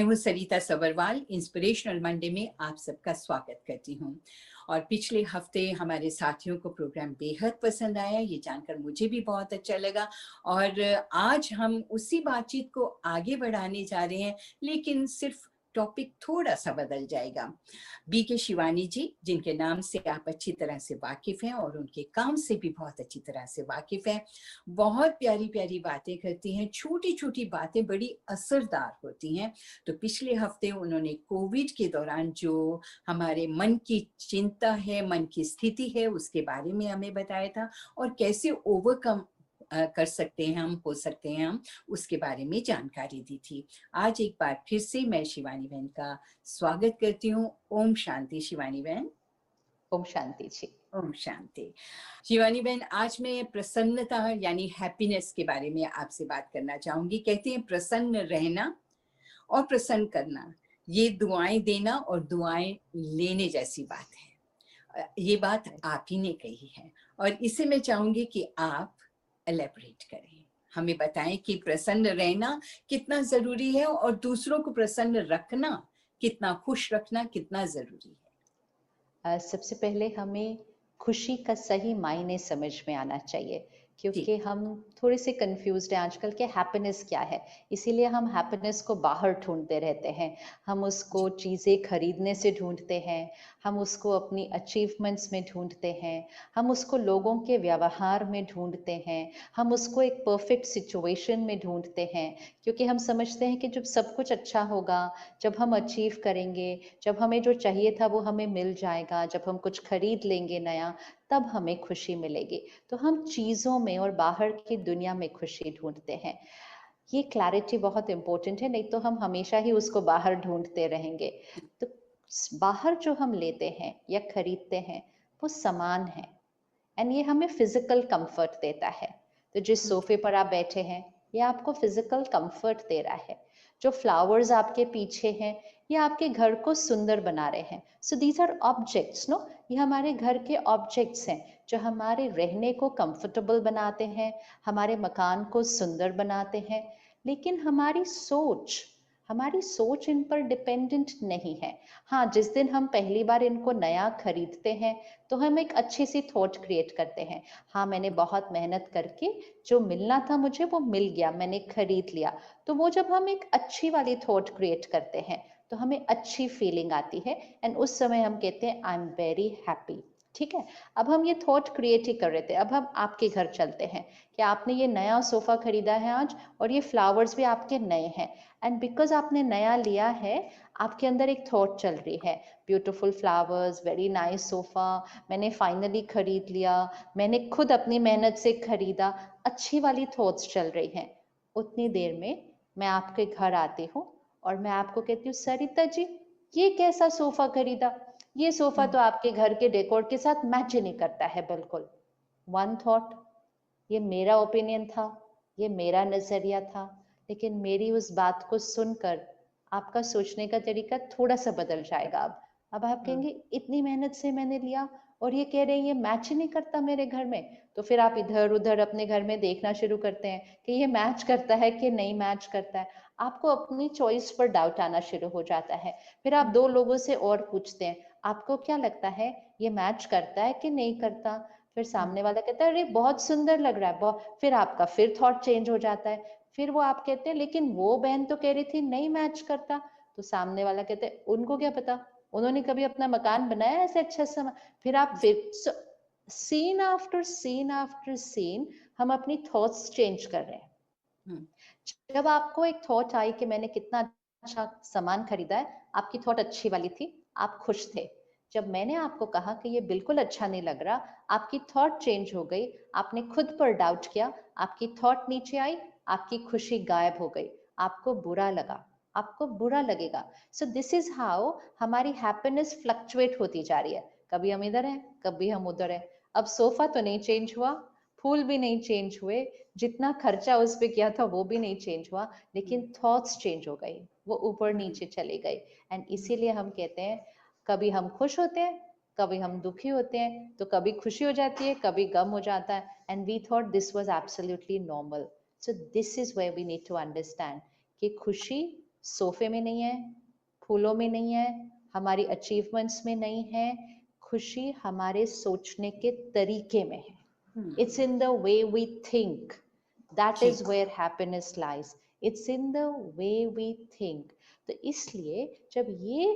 हूँ सरिता Sabharwal. Inspirational Monday में आप सबका स्वागत करती हूँ। और पिछले हफ्ते हमारे साथियों को प्रोग्राम बेहद पसंद आया, ये जानकर मुझे भी बहुत अच्छा लगा। और आज हम उसी बातचीत को आगे बढ़ाने जा रहे हैं, लेकिन सिर्फ टॉपिक थोड़ा सा बदल जाएगा। बीके शिवानी जी, जिनके नाम से आप अच्छी तरह से वाकिफ हैं और उनके काम से भी बहुत अच्छी तरह से वाकिफ हैं, बहुत प्यारी प्यारी बातें करती हैं। छोटी छोटी बातें बड़ी असरदार होती हैं। तो पिछले हफ्ते उन्होंने कोविड के दौरान जो हमारे मन की चिंता है, मन की स्थिति है, उसके बारे में हमें बताया था, और कैसे ओवरकम कर सकते हैं हम, हो सकते हैं हम, उसके बारे में जानकारी दी थी। आज एक बार फिर से मैं शिवानी बहन का स्वागत करती हूँ। ओम शांति शिवानी बहन। ओम शांति जी। ओम शांति। शिवानी बहन, आज मैं प्रसन्नता यानी हैप्पीनेस के बारे में आपसे बात करना चाहूंगी। कहते हैं प्रसन्न रहना और प्रसन्न करना, ये दुआएं देना और दुआएं लेने जैसी बात है। ये बात आप ही ने कही है, और इसे मैं चाहूंगी कि आप एलेबरेट करें, हमें बताएं कि प्रसन्न रहना कितना जरूरी है और दूसरों को प्रसन्न रखना, कितना खुश रखना कितना जरूरी है। सबसे पहले हमें खुशी का सही मायने समझ में आना चाहिए, क्योंकि हम थोड़े से कंफ्यूज्ड हैं आजकल के हैप्पीनेस क्या है। इसीलिए हम हैप्पीनेस को बाहर ढूंढते रहते हैं, हम उसको चीज़ें खरीदने से ढूंढते हैं, हम उसको अपनी अचीवमेंट्स में ढूंढते हैं, हम उसको लोगों के व्यवहार में ढूंढते हैं, हम उसको एक परफेक्ट सिचुएशन में ढूंढते हैं, क्योंकि हम समझते हैं कि जब सब कुछ अच्छा होगा, जब हम अचीव करेंगे, जब हमें जो चाहिए था वो हमें मिल जाएगा, जब हम कुछ खरीद लेंगे नया, तब हमें खुशी मिलेगी। तो हम चीज़ों में और बाहर की दुनिया में खुशी ढूंढते हैं। ये क्लैरिटी बहुत इंपॉर्टेंट है, नहीं तो हम हमेशा ही उसको बाहर ढूंढते रहेंगे। तो बाहर जो हम लेते हैं या खरीदते हैं वो सामान है, एंड ये हमें फिजिकल कंफर्ट देता है। तो जिस सोफे पर आप बैठे हैं ये आपको फिजिकल कंफर्ट दे रहा है, जो फ्लावर्स आपके पीछे हैं ये आपके घर को सुंदर बना रहे हैं। So these are objects, no, ये हमारे घर के ऑब्जेक्ट्स हैं जो हमारे रहने को कंफर्टेबल बनाते हैं, हमारे मकान को सुंदर बनाते हैं। लेकिन हमारी सोच इन पर डिपेंडेंट नहीं है। हाँ, जिस दिन हम पहली बार इनको नया खरीदते हैं तो हम एक अच्छी सी थॉट क्रिएट करते हैं, हाँ मैंने बहुत मेहनत करके जो मिलना था मुझे वो मिल गया, मैंने खरीद लिया। तो वो जब हम एक अच्छी वाली थॉट क्रिएट करते हैं तो हमें अच्छी फीलिंग आती है, एंड उस समय हम कहते हैं आई एम वेरी हैप्पी। ठीक है, अब हम ये थॉट क्रिएट ही कर रहे थे। अब हम आपके घर चलते हैं कि आपने ये नया सोफा खरीदा है आज, और ये फ्लावर्स भी आपके नए हैं, एंड बिकॉज आपने नया लिया है आपके अंदर एक थॉट चल रही है, beautiful flowers, very nice sofa, मैंने फाइनली खरीद लिया, मैंने खुद अपनी मेहनत से खरीदा, अच्छी वाली थॉट्स चल रही हैं। उतनी देर में मैं आपके घर आती हूँ और मैं आपको कहती हूँ सरिता जी ये कैसा सोफा खरीदा, ये सोफा तो आपके घर के डेकोर के साथ मैच ही नहीं करता है बिल्कुल। वन थॉट, ये मेरा ओपिनियन था, ये मेरा नजरिया था, लेकिन मेरी उस बात को सुनकर आपका सोचने का तरीका थोड़ा सा बदल जाएगा। अब आप कहेंगे इतनी मेहनत से मैंने लिया और ये कह रहे हैं ये मैच ही नहीं करता मेरे घर में। तो फिर आप इधर उधर अपने घर में देखना शुरू करते हैं कि ये मैच करता है कि नहीं मैच करता है। आपको अपनी चॉइस पर डाउट आना शुरू हो जाता है। फिर आप दो लोगों से और पूछते हैं आपको क्या लगता है ये मैच करता है कि नहीं करता। फिर सामने वाला कहता है अरे बहुत सुंदर लग रहा है, बहुत। फिर आपका फिर थॉट चेंज हो जाता है। फिर वो आप कहते हैं लेकिन वो बहन तो कह रही थी नहीं मैच करता। तो सामने वाला कहते हैं उनको क्या पता, उन्होंने कभी अपना मकान बनाया ऐसे अच्छा सा। फिर आप फिर सीन आफ्टर सीन हम अपनी थॉट्स चेंज कर रहे हैं। जब आपको एक थॉट आई कि मैंने कितना अच्छा सामान खरीदा है, आपकी थॉट अच्छी वाली थी, आप खुश थे। जब मैंने आपको कहा कि ये बिल्कुल अच्छा नहीं लग रहा, आपकी थॉट चेंज हो गई, आपने खुद पर डाउट किया, आपकी थॉट नीचे आई, आपकी खुशी गायब हो गई, आपको बुरा लगा, आपको बुरा लगेगा। सो दिस इज हाउ हमारी हैप्पीनेस फ्लक्चुएट होती जा रही है। कभी हम इधर हैं, कभी हम उधर हैं। अब सोफा तो नहीं चेंज हुआ, फूल भी नहीं चेंज हुए, जितना खर्चा उस पे किया था वो भी नहीं चेंज हुआ, लेकिन थॉट्स चेंज हो गई, वो ऊपर नीचे चले गए। एंड इसीलिए हम कहते हैं कभी हम खुश होते हैं, कभी हम दुखी होते हैं, तो कभी खुशी हो जाती है, कभी गम हो जाता है। And we thought this was absolutely normal. So this is where we need to understand कि खुशी सोफे में नहीं है, फूलों में नहीं है, हमारी अचीवमेंट्स में नहीं है। खुशी हमारे सोचने के तरीके में है। It's in the way we think. That ji is where happiness lies. It's in the way we think. तो इसलिए जब ये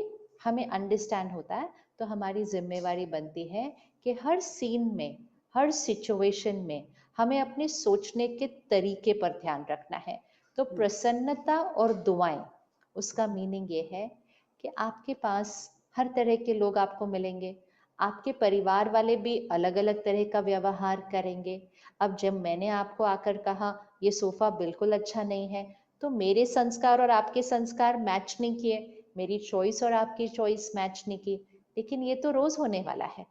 हमें अंडरस्टैंड होता है तो हमारी जिम्मेवारी बनती है कि हर सीन में, हर सिचुएशन में हमें अपने सोचने के तरीके पर ध्यान रखना है। तो प्रसन्नता और दुआएं, उसका मीनिंग ये है कि आपके पास हर तरह के लोग आपको मिलेंगे, आपके परिवार वाले भी अलग अलग तरह का व्यवहार करेंगे। अब जब मैंने आपको आकर कहा ये सोफा बिल्कुल अच्छा नहीं है, तो मेरे संस्कार और आपके संस्कार मैच नहीं किए, मेरी चॉइस और आपकी चॉइस मैच नहीं की, लेकिन ये तो रोज होने वाला है।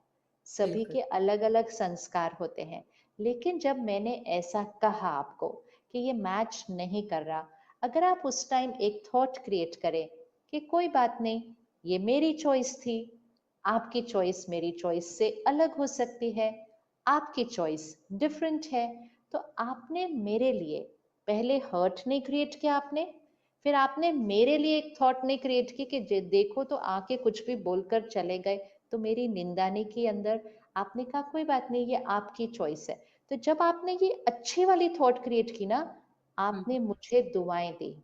सभी बिल्कुल के अलग अलग संस्कार होते हैं। लेकिन जब मैंने ऐसा कहा आपको कि ये मैच नहीं कर रहा, अगर आप उस टाइम एक थॉट क्रिएट करें कि कोई बात नहीं, ये मेरी चॉइस थी, आपकी चॉइस मेरी चॉइस से अलग हो सकती है, आपकी चॉइस डिफरेंट है, तो आपने मेरे लिए पहले हर्ट नहीं क्रिएट किया, आपने फिर आपने मेरे लिए एक थॉट नहीं क्रिएट की कि देखो तो आके कुछ भी बोलकर चले गए, तो मेरी निंदा नहीं की अंदर। आपने कहा कोई बात नहीं, ये आपकी चॉइस है। तो जब आपने ये अच्छी वाली थॉट क्रिएट की ना, आपने मुझे दुआएं दी,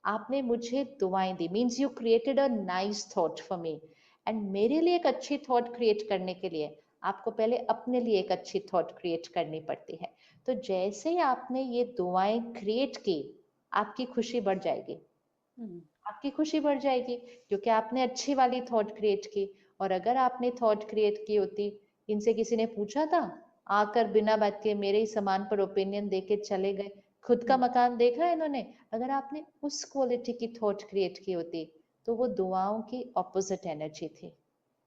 आपने मुझे दुआएं दी, means you created a nice thought for me. And मेरे लिए एक अच्छी थॉट क्रिएट करने के लिए आपको पहले अपने लिए एक अच्छी थॉट क्रिएट करनी पड़ती है। तो जैसे ही आपने ये दुआएं क्रिएट की, आपकी खुशी बढ़ जाएगी, आपकी खुशी बढ़ जाएगी, क्योंकि आपने अच्छी वाली थॉट क्रिएट की। और अगर आपने थॉट क्रिएट की होती, इनसे किसी ने पूछा था, आकर बिना बात के मेरे ही सामान पर ओपिनियन देके चले गए, खुद का मकान देखा है इन्होंने, अगर आपने उस क्वालिटी की थॉट क्रिएट की होती, तो वो दुआओं की ऑपोजिट एनर्जी थी,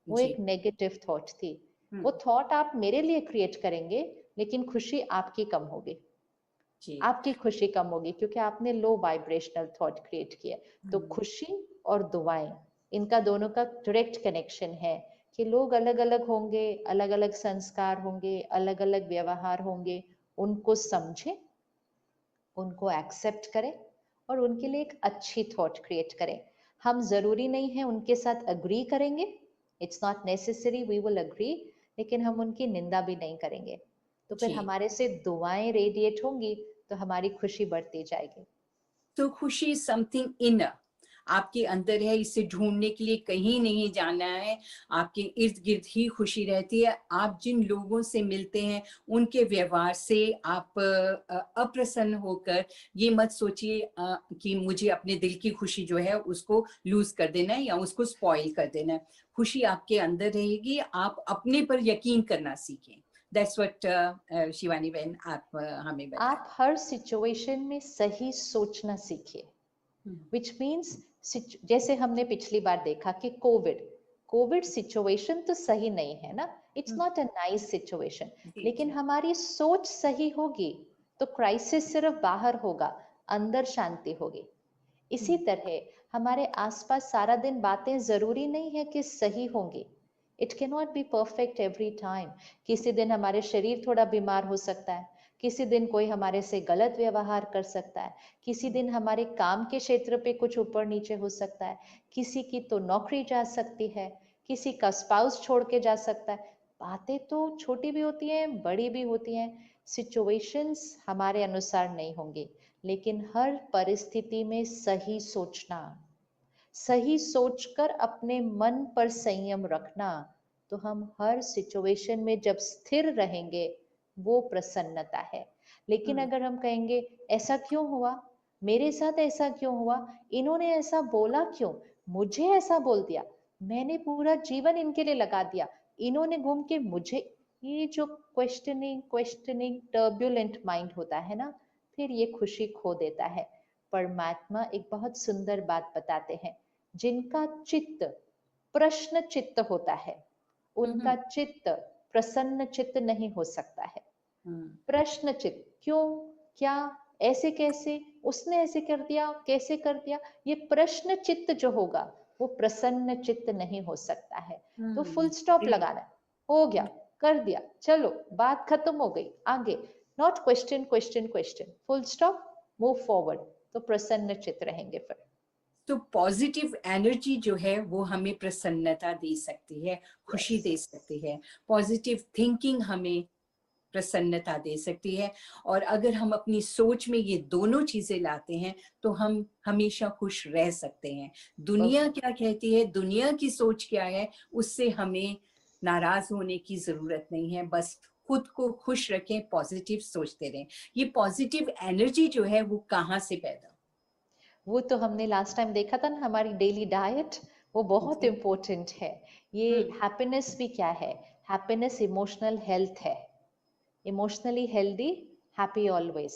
वो जी एक नेगेटिव थॉट थी। वो हम्म, थॉट आप मेरे लिए क्रिएट करेंगे, लेकिन खुशी आपकी कम होगी, जी आपकी खुशी कम होगी, क्योंकि आपने लो वाइब्रेशनल थॉट क्रिएट किया। तो हम्म, खुशी और दुआएं, इनका दोनों का डायरेक्ट कनेक्शन है कि लोग अलग अलग होंगे, अलग अलग संस्कार होंगे, अलग अलग व्यवहार होंगे, उनको समझे, उनको एक्सेप्ट करें और उनके लिए एक अच्छी थॉट क्रिएट करें। हम जरूरी नहीं है उनके साथ अग्री करेंगे, it's not necessary we will agree, लेकिन हम उनकी निंदा भी नहीं करेंगे। तो फिर जी। हमारे से दुआएं रेडिएट होंगी, तो हमारी खुशी बढ़ती जाएगी। तो खुशी इज समथिंग इनर, आपके अंदर है, इसे ढूंढने के लिए कहीं नहीं जाना है, आपके इर्द गिर्द ही खुशी रहती है। आप जिन लोगों से मिलते हैं उनके व्यवहार से आप अप्रसन्न होकर ये मत सोचिए कि मुझे अपने दिल की खुशी जो है उसको लूज कर देना है या उसको स्पॉइल कर देना है। खुशी आपके अंदर रहेगी, आप अपने पर यकीन करना सीखें। दैट्स व्हाट शिवानी बहन आप हमें बताएं। आप हर सिचुएशन में सही सोचना सीखिए, विच मीन्स जैसे हमने पिछली बार देखा कि कोविड कोविड सिचुएशन तो सही नहीं है ना, it's not a nice situation, जी लेकिन जी हमारी सोच सही होगी तो क्राइसिस सिर्फ बाहर होगा, अंदर शांति होगी। इसी तरह हमारे आसपास सारा दिन बातें जरूरी नहीं है कि सही होंगी, it can not be perfect every time. किसी दिन हमारे शरीर थोड़ा बीमार हो सकता है, किसी दिन कोई हमारे से गलत व्यवहार कर सकता है, किसी दिन हमारे काम के क्षेत्र पे कुछ ऊपर नीचे हो सकता है, किसी की तो नौकरी जा सकती है, किसी का स्पाउस छोड़ के जा सकता है। बातें तो छोटी भी होती हैं, बड़ी भी होती हैं, सिचुएशंस हमारे अनुसार नहीं होंगी, लेकिन हर परिस्थिति में सही सोचना, सही सोचकर अपने मन पर संयम रखना, तो हम हर सिचुएशन में जब स्थिर रहेंगे, वो प्रसन्नता है। लेकिन अगर हम कहेंगे ऐसा क्यों हुआ, मेरे साथ ऐसा क्यों हुआ, इन्होंने ऐसा बोला क्यों, मुझे ऐसा बोल दिया, मैंने पूरा जीवन इनके लिए लगा दिया, इन्होंने घूम के मुझे, ये जो क्वेश्चनिंग क्वेश्चनिंग टर्ब्यूलेंट माइंड होता है ना, फिर ये खुशी खो देता है। परमात्मा एक बहुत सुंदर बात बताते हैं, जिनका चित्त प्रश्न चित्त होता है, उनका चित्त प्रसन्न चित्त नहीं हो सकता है। प्रश्न चित्त, क्यों, क्या, ऐसे कैसे, उसने ऐसे कर दिया, कैसे कर दिया, ये प्रश्न चित्त जो होगा वो प्रसन्न चित्त नहीं हो सकता है। तो फुल स्टॉप लगाना है, हो गया, कर दिया, चलो बात खत्म हो गई, आगे, not question question question, full stop, move forward, तो प्रसन्न चित्त रहेंगे फिर। तो पॉजिटिव एनर्जी जो है वो हमें प्रसन्नता दे सकती है, खुशी यस। दे सकती है। पॉजिटिव थिंकिंग हमें प्रसन्नता दे सकती है, और अगर हम अपनी सोच में ये दोनों चीज़ें लाते हैं, तो हम हमेशा खुश रह सकते हैं। दुनिया परफेक्ट। क्या कहती है, दुनिया की सोच क्या है, उससे हमें नाराज़ होने की ज़रूरत नहीं है। बस खुद को खुश रखें, पॉज़िटिव सोचते रहें। ये पॉज़िटिव एनर्जी जो है वो कहाँ से पैदा? वो तो हमने लास्ट टाइम देखा था ना, हमारी डेली डाइट, वो बहुत जी। इम्पोर्टेंट है। ये हुँ, हैप्पीनेस भी क्या है? हैप्पीनेस इमोशनल हेल्थ है। Emotionally healthy, happy always.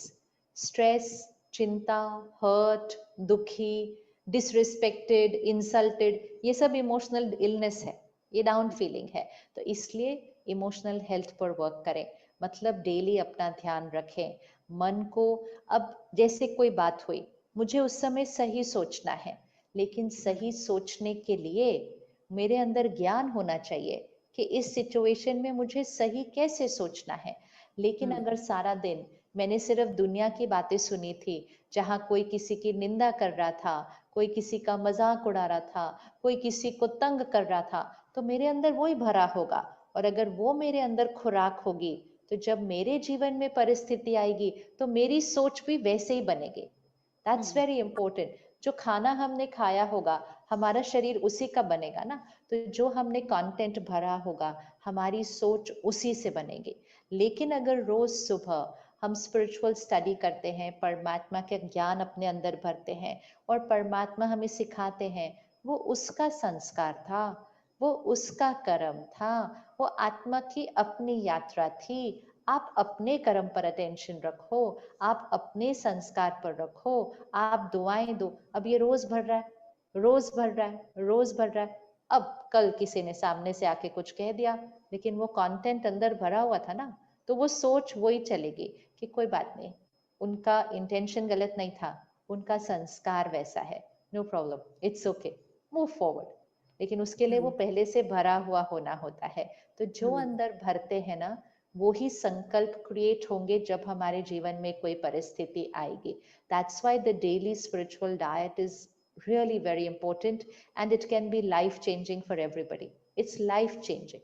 Stress, चिंता, हर्ट, दुखी, डिसरिस्पेक्टेड, इंसल्टेड, ये सब इमोशनल इलनेस है, ये डाउन फीलिंग है। तो इसलिए इमोशनल हेल्थ पर वर्क करें, मतलब डेली अपना ध्यान रखें मन को। अब जैसे कोई बात हुई, मुझे उस समय सही सोचना है, लेकिन हुँ, सही सोचने के लिए मेरे अंदर ज्ञान होना चाहिए कि इस सिचुएशन में मुझे सही कैसे सोचना है। लेकिन हुँ, अगर सारा दिन मैंने सिर्फ दुनिया की बातें सुनी थी, जहाँ कोई किसी की निंदा कर रहा था, कोई किसी का मजाक उड़ा रहा था, कोई किसी को तंग कर रहा था, तो मेरे अंदर वही भरा होगा। और अगर वो मेरे अंदर खुराक होगी, तो जब मेरे जीवन में परिस्थिति आएगी, तो मेरी सोच भी वैसे ही बनेगी। That's hmm, very important. जो खाना हमने खाया होगा, हमारा शरीर उसी का बनेगा ना। तो जो हमने कंटेंट भरा होगा, हमारी सोच उसी से बनेगी। लेकिन अगर रोज सुबह हम स्पिरिचुअल स्टडी करते हैं, परमात्मा के ज्ञान अपने अंदर भरते हैं, और परमात्मा हमें सिखाते हैं, वो उसका संस्कार था, वो उसका कर्म था, वो आत्मा की अपनी यात्रा थी। आप अपने कर्म पर अटेंशन रखो, आप अपने संस्कार पर रखो, आप दुआएं दो। अब ये रोज भर रहा है, रोज भर रहा है, रोज भर रहा है। अब कल किसी ने सामने से आके कुछ कह दिया, लेकिन वो कंटेंट अंदर भरा हुआ था ना, तो वो सोच वही चलेगी कि कोई बात नहीं, उनका इंटेंशन गलत नहीं था, उनका संस्कार वैसा है, no problem, it's okay, move forward. लेकिन उसके लिए वो हुँ, पहले से भरा हुआ होना होता है। तो जो हुँ। अंदर भरते हैं ना, वो ही संकल्प क्रिएट होंगे जब हमारे जीवन में कोई परिस्थिति आएगी। That's why the daily spiritual diet is really very important, and it can be life changing for everybody. It's life changing.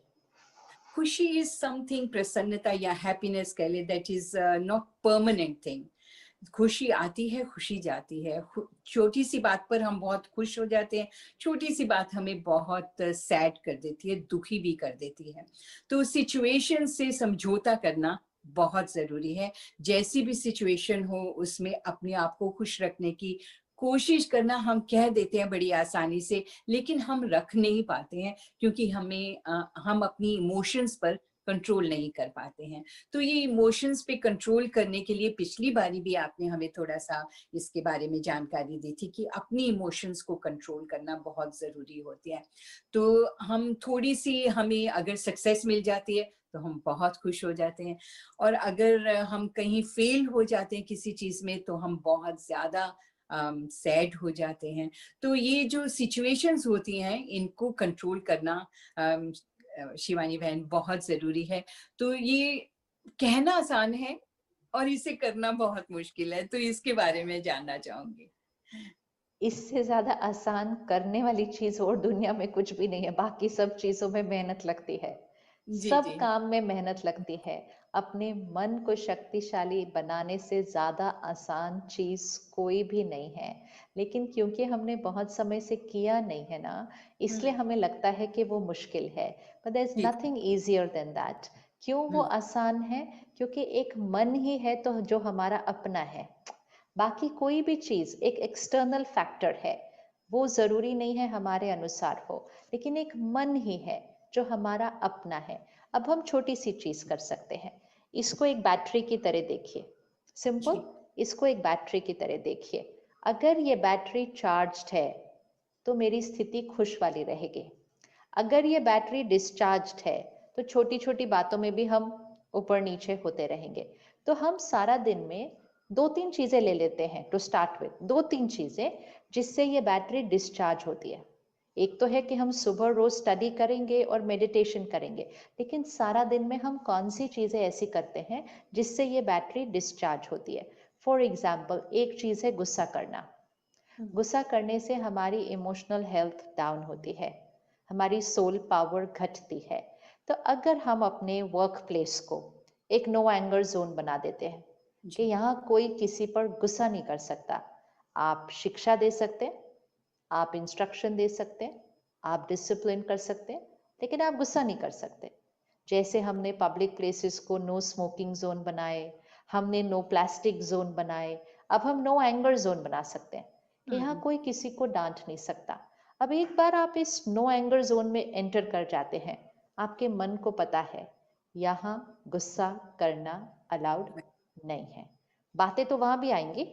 खुशी इज समथिंग, प्रसन्नता या हैप्पीनेस कह ले, that is not permanent thing. खुशी आती है, खुशी जाती है। छोटी सी बात पर हम बहुत खुश हो जाते हैं, छोटी सी बात हमें बहुत सैड कर देती है, दुखी भी कर देती है। तो सिचुएशन से समझौता करना बहुत जरूरी है। जैसी भी सिचुएशन हो उसमें अपने आप को खुश रखने की कोशिश करना, हम कह देते हैं बड़ी आसानी से, लेकिन हम रख नहीं पाते हैं, क्योंकि हम अपनी इमोशंस पर कंट्रोल नहीं कर पाते हैं। तो ये इमोशंस पे कंट्रोल करने के लिए पिछली बारी भी आपने हमें थोड़ा-सा इसके बारे में जानकारी दी थी कि अपनी इमोशंस को कंट्रोल करना बहुत ज़रूरी होती है। तो हम थोड़ी-सी, हमें अगर सक्सेस मिल जाती है, तो हम बहुत खुश हो जाते हैं, और अगर हम कहीं फेल हो जाते हैं किसी चीज़ में, तो हम बहुत ज़्यादा सैड हो जाते हैं। तो ये जो सिचुएशंस होती हैं, इनको कंट्रोल करना अम, शिवानी बहन बहुत ज़रूरी है। तो ये कहना आसान है और इसे करना बहुत मुश्किल है, तो इसके बारे में जानना चाहूँगी। इससे ज्यादा आसान करने वाली चीज और दुनिया में कुछ भी नहीं है। बाकी सब चीजों में मेहनत लगती है, जी, सब जी। काम में मेहनत लगती है। अपने मन को शक्तिशाली बनाने से ज्यादा आसान चीज कोई भी नहीं है। लेकिन क्योंकि हमने बहुत समय से किया नहीं है ना, हुँ, इसलिए हमें लगता है कि वो मुश्किल है। बट देयर इज जी, जी। Nothing easier than that. क्यों वो हुँ, आसान है? क्योंकि एक मन ही है तो जो हमारा अपना है। बाकी कोई भी चीज एक एक्सटर्नल फैक्टर है, वो जरूरी नहीं है हमारे अनुसार हो, लेकिन एक मन ही है जो हमारा अपना है। अब हम छोटी सी चीज कर सकते हैं, इसको एक बैटरी की तरह देखिए, सिंपल। जी, इसको एक बैटरी की तरह देखिए। अगर ये बैटरी चार्ज्ड है, तो मेरी स्थिति खुश वाली रहेगी। अगर ये बैटरी डिस्चार्ज्ड है, तो छोटी छोटी बातों में भी हम ऊपर नीचे होते रहेंगे। तो हम सारा दिन में दो तीन चीजें ले लेते हैं टू स्टार्ट विद, दो तीन चीजें जिससे ये बैटरी डिस्चार्ज होती है। एक तो है कि हम सुबह रोज स्टडी करेंगे और मेडिटेशन करेंगे, लेकिन सारा दिन में हम कौन सी चीजें ऐसी करते हैं जिससे ये बैटरी डिस्चार्ज होती है। फॉर एग्जाम्पल, एक चीज है गुस्सा करना। गुस्सा करने से हमारी इमोशनल हेल्थ डाउन होती है, हमारी सोल पावर घटती है। तो अगर हम अपने वर्क प्लेस को एक नो एंगर जोन बना देते हैं कि जी। यहाँ कोई किसी पर गुस्सा नहीं कर सकता, आप शिक्षा दे सकते हैं, आप इंस्ट्रक्शन दे सकते हैं, आप डिसिप्लिन कर सकते हैं, लेकिन आप गुस्सा नहीं कर सकते। जैसे हमने पब्लिक प्लेसेस को नो स्मोकिंग जोन बनाए, हमने नो प्लास्टिक जोन बनाए, अब हम नो एंगर जोन बना सकते हैं कि यहाँ कोई किसी को डांट नहीं सकता। अब एक बार आप इस नो एंगर जोन में एंटर कर जाते हैं, आपके मन को पता है यहाँ गुस्सा करना अलाउड नहीं है। बातें तो वहां भी आएंगी,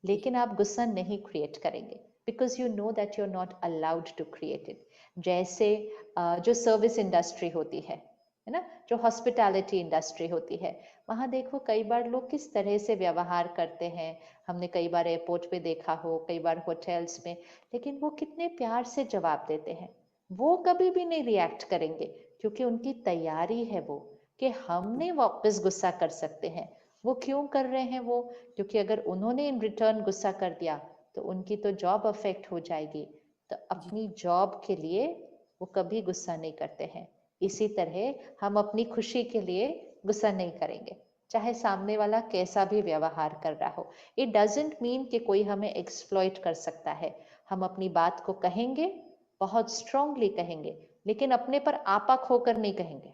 लेकिन आप गुस्सा नहीं क्रिएट करेंगे, because you know that you are not allowed to create it. जैसे जो सर्विस इंडस्ट्री होती है ना, जो हॉस्पिटैलिटी इंडस्ट्री होती है, वहां देखो कई बार लोग किस तरह से व्यवहार करते हैं। हमने कई बार एयरपोर्ट पे देखा हो, कई बार होटल्स में, लेकिन वो कितने प्यार से जवाब देते हैं। वो कभी भी नहीं रिएक्ट करेंगे, क्योंकि उनकी तैयारी है वो कि हमने वापस गुस्सा कर सकते हैं। वो क्यों कर रहे हैं वो? क्योंकि अगर उन्होंने इन रिटर्न गुस्सा कर दिया तो उनकी तो जॉब अफेक्ट हो जाएगी। तो जी। अपनी जॉब के लिए वो कभी गुस्सा नहीं करते हैं। इसी तरह हम अपनी खुशी के लिए गुस्सा नहीं करेंगे, चाहे सामने वाला कैसा भी व्यवहार कर रहा हो। इट डजेंट मीन कि कोई हमें एक्सप्लॉइट कर सकता है। हम अपनी बात को कहेंगे, बहुत स्ट्रांगली कहेंगे, लेकिन अपने पर आपा खोकर नहीं कहेंगे।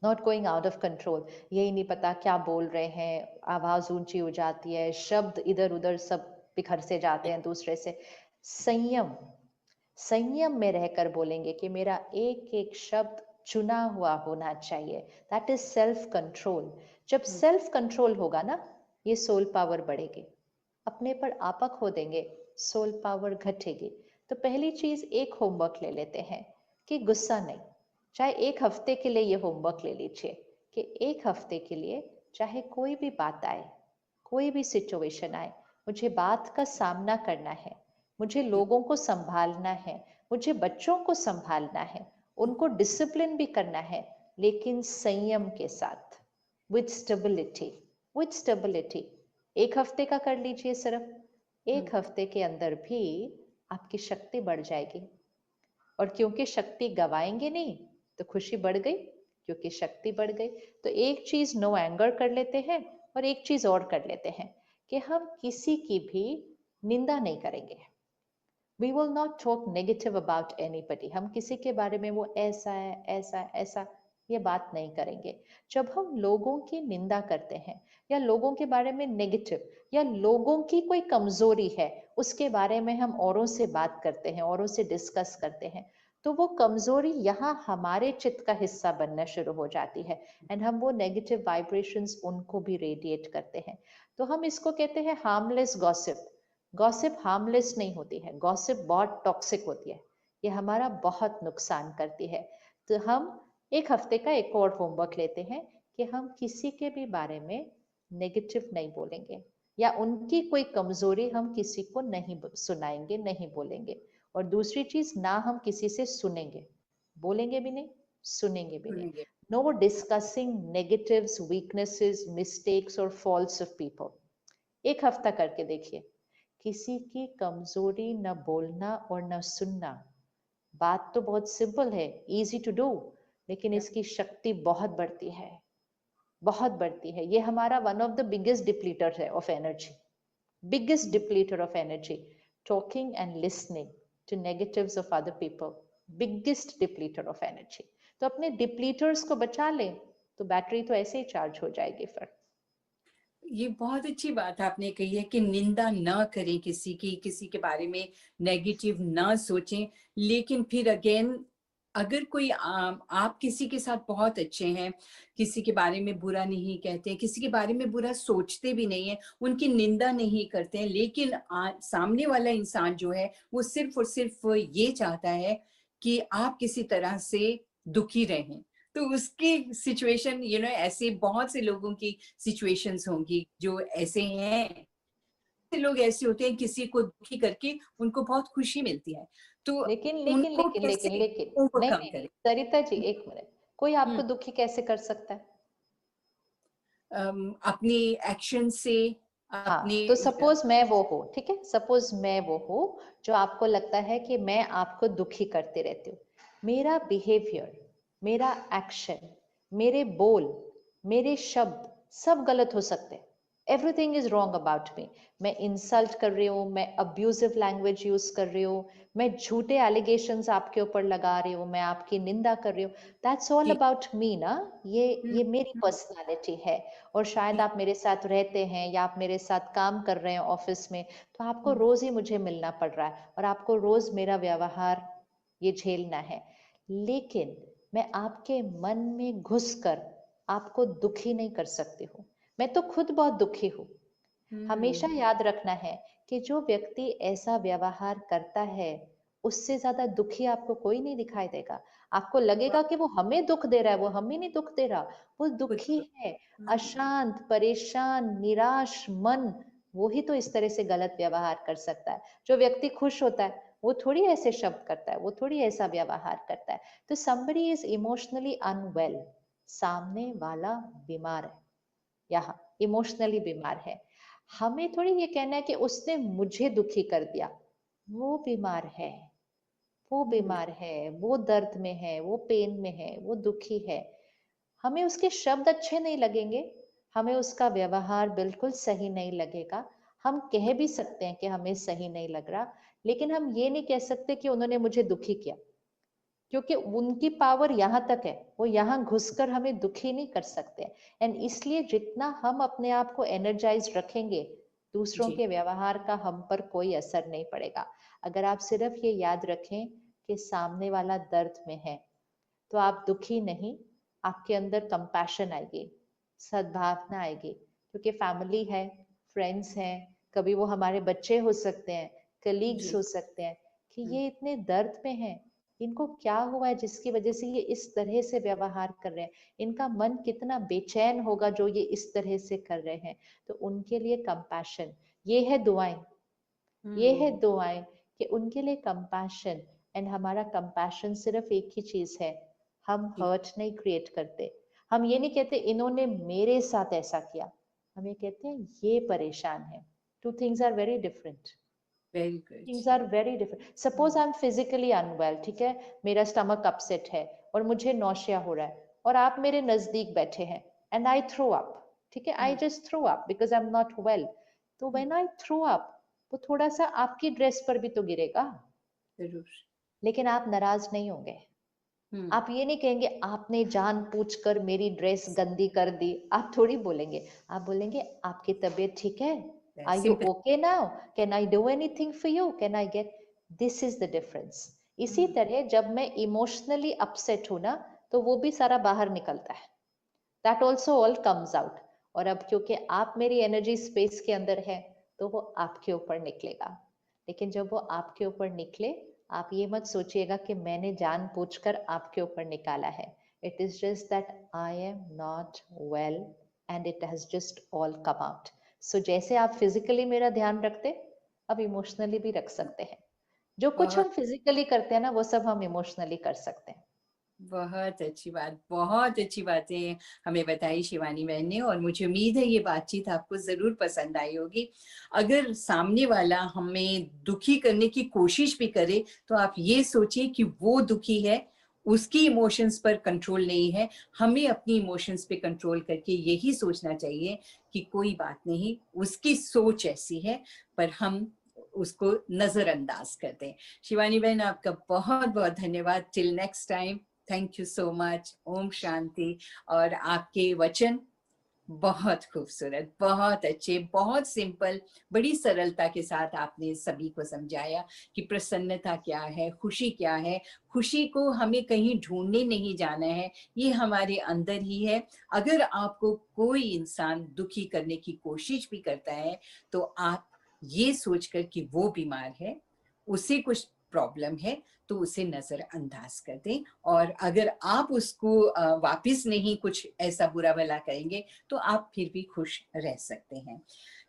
Not going out of control. यही नहीं पता क्या बोल रहे हैं, आवाज ऊंची हो जाती है, शब्द इधर उधर सब बिखर से जाते हैं दूसरे से। संयम, संयम में रहकर बोलेंगे कि मेरा एक एक शब्द चुना हुआ होना चाहिए। That is self control. जब सेल्फ कंट्रोल होगा ना, ये सोल पावर बढ़ेगी। अपने पर आपा खो देंगे, सोल पावर घटेगी। तो पहली चीज एक होमवर्क ले लेते हैं कि गुस्सा नहीं। चाहे एक हफ्ते के लिए ये होमवर्क ले लीजिए कि एक हफ्ते के लिए चाहे कोई भी बात आए, कोई भी सिचुएशन आए, मुझे बात का सामना करना है, मुझे लोगों को संभालना है, मुझे बच्चों को संभालना है, उनको डिसिप्लिन भी करना है, लेकिन संयम के साथ, विद स्टेबिलिटी। विद स्टेबिलिटी एक हफ्ते का कर लीजिए सिर्फ। एक हफ्ते के अंदर भी आपकी शक्ति बढ़ जाएगी। और क्योंकि शक्ति गवाएंगे नहीं तो खुशी बढ़ गई, क्योंकि शक्ति बढ़ गई। तो एक चीज नो एंगर कर लेते हैं, और एक चीज और कर लेते हैं कि हम किसी की भी निंदा नहीं करेंगे। We will not talk negative about anybody. हम किसी के बारे में वो ऐसा है, ऐसा ऐसा, ये बात नहीं करेंगे। जब हम लोगों की निंदा करते हैं, या लोगों के बारे में नेगेटिव, या लोगों की कोई कमजोरी है उसके बारे में हम औरों से बात करते हैं, औरों से डिस्कस करते हैं, तो वो कमजोरी यहाँ हमारे चित्त का हिस्सा बनना शुरू हो जाती है, एंड हम वो नेगेटिव वाइब्रेशंस उनको भी रेडिएट करते हैं। तो हम इसको कहते हैं हार्मलेस गॉसिप। गॉसिप हार्मलेस नहीं होती है, गॉसिप बहुत टॉक्सिक होती है, ये हमारा बहुत नुकसान करती है। तो हम एक हफ्ते का एक और होमवर्क लेते हैं कि हम किसी के भी बारे में नेगेटिव नहीं बोलेंगे, या उनकी कोई कमजोरी हम किसी को नहीं सुनाएंगे, नहीं बोलेंगे। और दूसरी चीज, ना हम किसी से सुनेंगे, बोलेंगे भी नहीं, सुनेंगे भी नहीं। सुनेंगे। No discussing negatives, weaknesses, mistakes और फॉल्ट्स ऑफ पीपल। एक हफ्ता करके देखिए, किसी की कमजोरी न बोलना और न सुनना। बात तो बहुत सिंपल है, इजी टू डू, लेकिन इसकी शक्ति बहुत बढ़ती है, बहुत बढ़ती है। ये हमारा one of the biggest depleter है of energy, biggest depleter of energy. Talking and listening to negatives of other people, biggest depleter of energy. तो अपने डिप्लीटर्स को बचा लें तो बैटरी तो ऐसे ही चार्ज हो जाएगी फिर। ये बहुत अच्छी बात आपने कही है कि निंदा ना करें किसी की, किसी के बारे में नेगेटिव ना सोचें। लेकिन फिर अगेन, अगर कोई आप किसी के साथ बहुत अच्छे हैं, किसी के बारे में बुरा नहीं कहते हैं, किसी के बारे में बुरा सोचते भी नहीं है, उनकी निंदा नहीं करते हैं, लेकिन सामने वाला इंसान जो है वो सिर्फ और सिर्फ ये चाहता है कि आप किसी तरह से दुखी रहें, तो उसकी सिचुएशन ऐसे बहुत से लोगों की सिचुएशंस होंगी जो ऐसे हैं। लोग ऐसे होते हैं, किसी को दुखी करके उनको बहुत खुशी मिलती है, तो लेकिन लेकिन उनको लेकिन लेकिन कैसे लेकिन नहीं ओवरकम नहीं नहीं, करें? सरिता जी एक मिनट, कोई आपको हम्म, दुखी कैसे कर सकता है? अपनी एक्शन से। अपनी हाँ, तो सपोज मैं वो हूँ, ठीक है, सपोज मैं वो हूँ जो आपको लगता है कि मैं आपको दुखी करती रहती हूँ। मेरा बिहेवियर, मेरा एक्शन, मेरे बोल, मेरे शब्द सब गलत हो सकते हैं। Everything is wrong about me. मैं इंसल्ट कर रही हूँ, मैं अब्यूजिव लैंग्वेज यूज कर रही हूँ, मैं झूठे एलिगेशंस आपके ऊपर लगा रही हूँ, मैं आपकी निंदा कर रही हूँ। दैट्स ऑल जी। अबाउट मी ना। ये हम्म, ये मेरी हम्म, पर्सनालिटी है। और शायद जी। आप मेरे साथ रहते हैं या आप मेरे साथ काम कर रहे हैं ऑफिस में, तो आपको हम्म, रोज ही मुझे मिलना पड़ रहा है और आपको रोज मेरा व्यवहार ये झेलना है। लेकिन मैं आपके मन में घुसकर आपको दुखी नहीं कर सकती हूँ। मैं तो खुद बहुत दुखी हूँ। हमेशा हम्म, याद रखना है कि जो व्यक्ति ऐसा व्यवहार करता है, उससे ज्यादा दुखी आपको कोई नहीं दिखाई देगा। आपको वाह, लगेगा कि वो हमें दुख दे रहा है, वो हमें नहीं दुख दे रहा, वो खुद दुखी को। है। हम्म, अशांत, परेशान, निराश मन, वो ही तो इस तरह से गलत व्यवहार कर सकता है। जो व्यक्ति खुश होता है वो थोड़ी ऐसे शब्द करता है, वो थोड़ी ऐसा व्यवहार करता है। तो somebody is emotionally unwell, सामने वाला बीमार है, यहाँ इमोशनली बीमार है। हमें थोड़ी ये कहना है कि उसने मुझे दुखी कर दिया। वो बीमार है, वो हम्म, बीमार है, वो दर्द में है, वो पेन में है, वो दुखी है। हमें उसके शब्द अच्छे नहीं लगेंगे, हमें उसका व्यवहार बिल्कुल सही नहीं लगेगा। हम कह भी सकते हैं कि हमें सही नहीं लग रहा, लेकिन हम ये नहीं कह सकते कि उन्होंने मुझे दुखी किया, क्योंकि उनकी पावर यहाँ तक है, वो यहाँ घुसकर हमें दुखी नहीं कर सकते। एंड इसलिए जितना हम अपने आप को एनर्जाइज रखेंगे, दूसरों जी। के व्यवहार का हम पर कोई असर नहीं पड़ेगा। अगर आप सिर्फ ये याद रखें कि सामने वाला दर्द में है, तो आप दुखी नहीं, आपके अंदर कंपैशन आएगी, सद्भावना आएगी। क्योंकि फैमिली है, फ्रेंड्स हैं, कभी वो हमारे बच्चे हो सकते हैं, कलीग्स जी। हो सकते हैं, कि हम्म, ये इतने दर्द में हैं, इनको क्या हुआ है जिसकी वजह से ये इस तरह से व्यवहार कर रहे हैं, इनका मन कितना बेचैन होगा जो ये इस तरह से कर रहे हैं। तो उनके लिए कंपैशन, ये है दुआएं, ये है हम्म, दुआएं, कि उनके लिए कंपैशन। एंड हमारा कंपैशन सिर्फ एक ही चीज है, हम जी। हर्ट नहीं क्रिएट करते। हम ये नहीं कहते इन्होंने मेरे साथ ऐसा किया, हम ये कहते हैं ये परेशान है। Two things are very different. Very good. Things are very different. Suppose I am physically unwell, ठीक है, मेरा स्टमक अपसेट है और मुझे नौशिया हो रहा है, और आप मेरे नजदीक बैठे हैं एंड आई थ्रो अप, ठीक है, I just throw up because I am not well. तो व्हेन आई थ्रो अप, वो थोड़ा सा आपकी ड्रेस पर भी तो गिरेगा, जरूर। लेकिन आप नाराज नहीं होंगे। हम्म, आप ये नहीं कहेंगे आपने जानबूझकर मेरी ड्रेस गंदी कर दी, आप थोड़ी बोलेंगे। आप बोलेंगे आपकी तबीयत ठीक है, are you simple. Okay now, can I do anything for you, can I get. This is the difference. इसी हम्म, तरह जब मैं इमोशनली अपसेट हूं ना, तो वो भी सारा बाहर निकलता है, that also all comes out. और अब क्योंकि आप मेरी एनर्जी स्पेस के अंदर है, तो वो आपके ऊपर निकलेगा। लेकिन जब वो आपके ऊपर निकले, आप ये मत सोचिएगा कि मैंने जानबूझकर आपके ऊपर निकाला है। It is just that I am not well and it has just all come out. So जैसे आप फिजिकली मेरा ध्यान रखते, अब इमोशनली भी रख सकते हैं। जो कुछ बहुत हम फिजिकली करते हैं ना, वो सब हम इमोशनली कर सकते हैं। बहुत अच्छी बात, बहुत अच्छी बातें हमें बताई शिवानी बहन ने, और मुझे उम्मीद है ये बातचीत आपको जरूर पसंद आई होगी। अगर सामने वाला हमें दुखी करने की कोशिश भी करे, तो आप ये सोचिए कि वो दुखी है, उसकी इमोशंस पर कंट्रोल नहीं है। हमें अपनी इमोशंस पे कंट्रोल करके यही सोचना चाहिए कि कोई बात नहीं, उसकी सोच ऐसी है, पर हम उसको नजरअंदाज कर दें। शिवानी बहन, आपका बहुत बहुत धन्यवाद। Till next time, thank you so much. ओम शांति। और आपके वचन बहुत खूबसूरत, बहुत अच्छे, बहुत सिंपल, बड़ी सरलता के साथ आपने सभी को समझाया कि प्रसन्नता क्या है, खुशी क्या है। खुशी को हमें कहीं ढूंढने नहीं जाना है, ये हमारे अंदर ही है। अगर आपको कोई इंसान दुखी करने की कोशिश भी करता है, तो आप ये सोचकर कि वो बीमार है, उसे कुछ प्रॉब्लम है, तो उसे नजरअंदाज कर दें। और अगर आप उसको वापस नहीं कुछ ऐसा बुरा भला करेंगे, तो आप फिर भी खुश रह सकते हैं।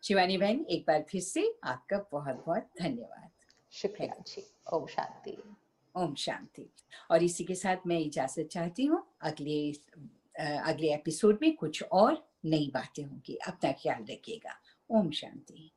शिवानी बहन, एक बार फिर से आपका बहुत बहुत धन्यवाद। शुक्रिया thank ji. Om Shanti. You. ओम शांति। और इसी के साथ मैं इजाजत चाहती हूँ। अगले एपिसोड में कुछ और नई बातें होंगी। अपना ख्याल रखिएगा। ओम शांति।